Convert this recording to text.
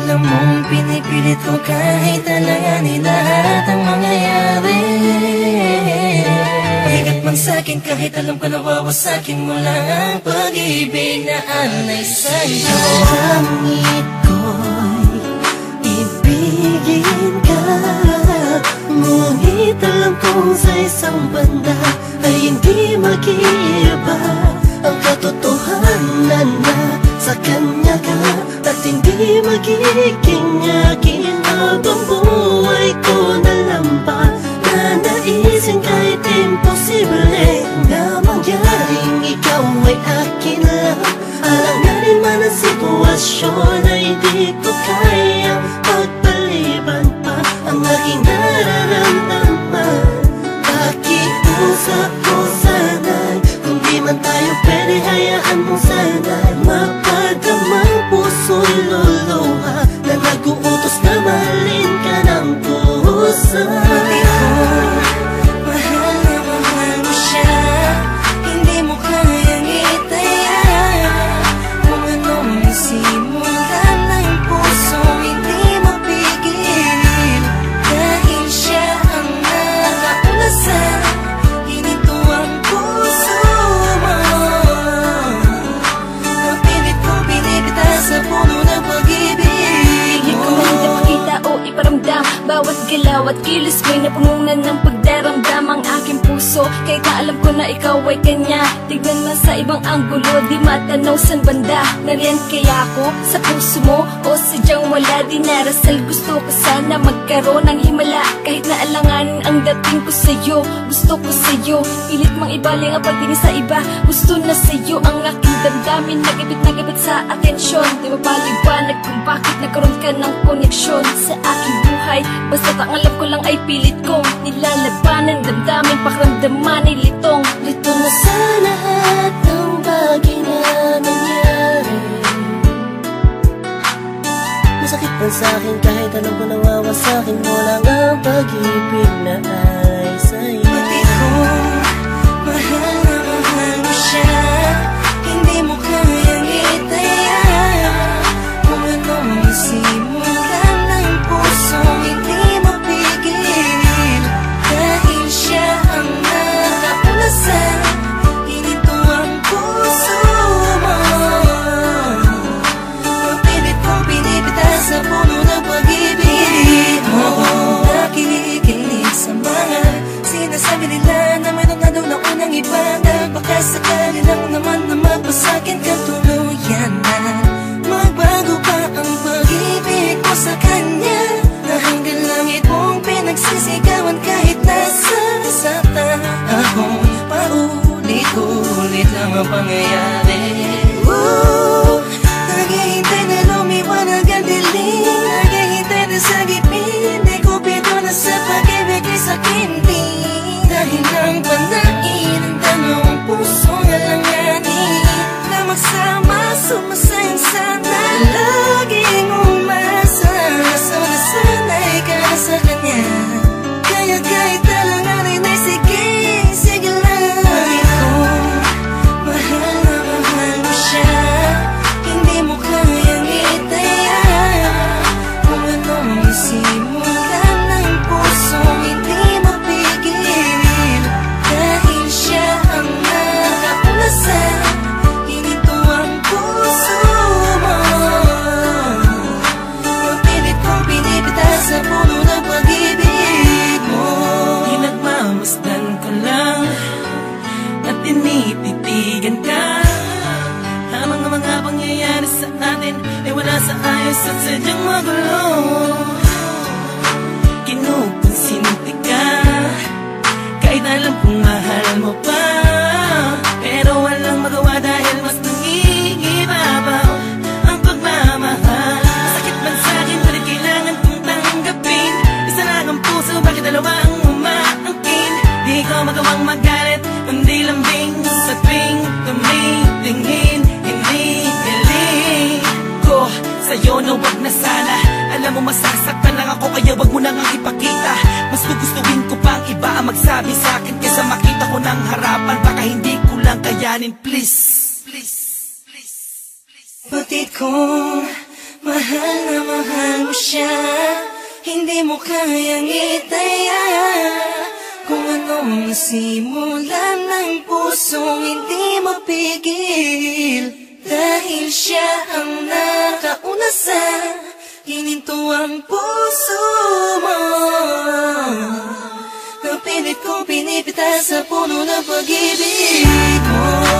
Alam mong pinipilit ko kahit alanganin lahat ang mangyayari. Bigat man sa'kin kahit alam ko nawawasakin mo lang ang pag-ibig na alay sa'yo. Langit ko'y ibigin ka, ngunit alam kong sa isang banda ay hindi mag-iiba ang katotohanan na sa kanya ka, at hindi magiging akin habang buhay ko na lampa. Nanaisin kahit imposible na mangyaring ikaw ay akin lang. Alanganin man ang sitwasyon ay di ko kayang pagpaliban pa ang aking nararamdaman. Pakiusap ko sana'y kung di man tayo pwede, hayaan mo sana'y mapadamang puso'y luluha na nag-uutos na mahalin ka ng puso. Mahal na mahal mo siya, hindi mo kayang itaya. Kung anong nasimulan ng puso, hindi mapigil. Dahil siya ang nakauna sa hininto ang puso mo. Napilit ko binibita sa puno ng pag-ibig. Hindi ko man ipakita o iparamdam, bawat galaw at kilos mo'y napununan ng pagdaramdam ang aking puso. Kahit na alam ko na ikaw ay kanya, tignan man sa ibang anggulo, di matanaw san banda. Nariyan kaya ako sa puso mo o sadyang wala? Di narasal, gusto ko sana magkaroon ng himala. Kahit na alanganin ang dating ko sa'yo, gusto ko sa'yo. Pilit mang ibaling ang pagtingin sa iba, gusto na sa'yo ang aking damdamin. Nagibit sa atensyon, di mapaliwanag kung bakit nagkaroon ka ng koneksyon sa aking buhay. Basta't ang alam ko lang ay pilit kong nilalabanan, damdamin, pakiramdaman ay litong. Lito na sa lahat ng bagay na nangyari. Masakit man sa'kin kahit alam ko nawawasakin mo lang ang pag-ibig na ay sa'yo. Pati ko, mahal na mahal mo siya, hindi mo kayang itaya. Kung anong nasimulan ng puso, hindi mapigil. Dahil siya ang nakauna sa hininto ang puso mo. Mapilit ko binibita sa puno ng pag-ibig mo. Nakikinig sa mga sinasabi nila na mayroon na daw na unang iba, dahil baka sakali lang naman na magpasakin ka tuluyan na. Magbago pa ang pag-ibig ko sa kanya, na hanggang langit mong pinagsisigawan kahit nasa sakta akong paulit-ulit lang ang pangyayari. Naghihintay na lumiwanag ang dilim, naghihintay na sa gipin, di ko pito na sa pag-ibig ay sakin din. Dahil ang panain ng dalawang puso na langanin, na magsama sumasayang sana, laging umasa. So nasanay ka na sa kanya, kaya kahit alanganin ay sige, sige lang. Bakit ko, mahal na mahal mo siya, hindi mo kayang itaya. Kung anong nasimulan ng puso, hindi mapigil. Dahil siya ang nakauna sa hininto ang puso mo. Mapilit kong binibita sa puno ng pag-ibig mo. Pinagmamasdan ko lang at tinititigan ka, habang ang mga pangyayari sa atin ay wala sa ayos at sadyang magulo. Kinukonsinti ka kahit alam kong mahal mo pa, pero walang magawa dahil mas nangingibabaw ang pagmamahal. Masakit man sa'kin ngunit kailangan kong tanggapin, isa lang ang puso, bakit dalawa ang umaangkin? Di ko magawang magalit, kundi lambing sa tuwing tumitingin. Hindi galing ko sa'yo na wag na sana, alam mo masasaktan lang ako kaya wag mo nang ipakita. Mas gugustuhin ko pang iba ang magsabi sa'kin kaysa makita ko ng harapan, baka hindi ko lang kayanin. Please, please, please, please. Batid ko, Mahal na mahal mo siya, hindi mo kayang itaya. Kung anong nasimulan ng pusong hindi mapigil, dahil siya ang nakauna sa hinintuang puso mo. Napilit kong pinipita sa puno ng pag-ibig ko.